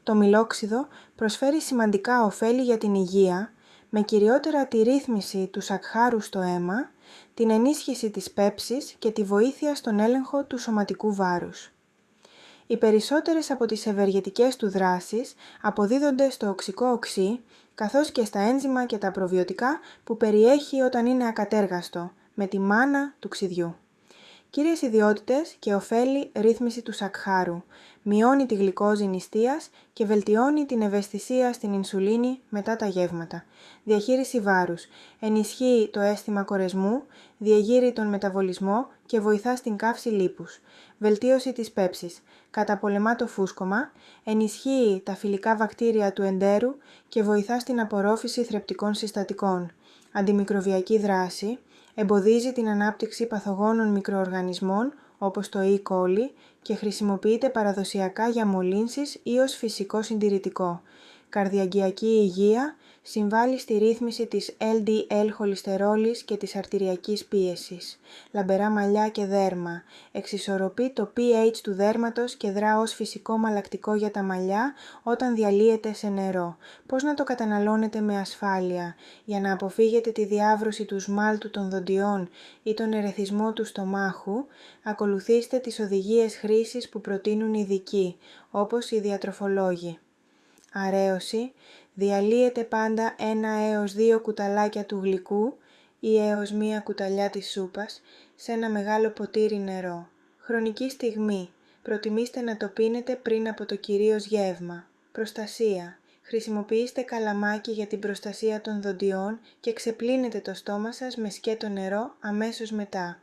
Το μιλόξιδο προσφέρει σημαντικά ωφέλη για την υγεία, με κυριότερα τη ρύθμιση του σακχάρου στο αίμα, την ενίσχυση της πέψης και τη βοήθεια στον έλεγχο του σωματικού βάρους. Οι περισσότερες από τις ευεργετικές του δράσεις αποδίδονται στο οξικό οξύ, καθώς και στα ένζημα και τα προβιωτικά που περιέχει όταν είναι ακατέργαστο, με τη μάνα του ξυδιού. Κύριες ιδιότητες και ωφέλη: ρύθμιση του σακχάρου, μειώνει τη γλυκόζη νηστείας και βελτιώνει την ευαισθησία στην ινσουλίνη μετά τα γεύματα. Διαχείριση βάρους, ενισχύει το αίσθημα κορεσμού, διεγείρει τον μεταβολισμό και βοηθά στην καύση λίπους. Βελτίωση της πέψης, καταπολεμά το φούσκωμα, ενισχύει τα φιλικά βακτήρια του εντέρου και βοηθά στην απορρόφηση θρεπτικών συστατικών. Αντιμικροβιακή δράση, εμποδίζει την ανάπτυξη παθογόνων μικροοργανισμών όπως το E. coli και χρησιμοποιείται παραδοσιακά για μολύνσεις ή ως φυσικό συντηρητικό. Καρδιαγγειακή υγεία, συμβάλλει στη ρύθμιση της LDL χολυστερόλης και της αρτηριακής πίεσης. Λαμπερά μαλλιά και δέρμα, εξισορροπεί το pH του δέρματος και δρά ως φυσικό μαλακτικό για τα μαλλιά όταν διαλύεται σε νερό. Πώς να το καταναλώνετε με ασφάλεια? Για να αποφύγετε τη διάβρωση του σμάλτου των δοντιών ή τον ερεθισμό του στομάχου, ακολουθήστε τις οδηγίες χρήσης που προτείνουν ειδικοί, όπως οι διατροφολόγοι. Αρέωση, διαλύετε πάντα 1 έως 2 κουταλάκια του γλυκού ή έως 1 κουταλιά της σούπας σε ένα μεγάλο ποτήρι νερό. Χρονική στιγμή, προτιμήστε να το πίνετε πριν από το κυρίως γεύμα. Προστασία, χρησιμοποιήστε καλαμάκι για την προστασία των δοντιών και ξεπλύνετε το στόμα σας με σκέτο νερό αμέσως μετά.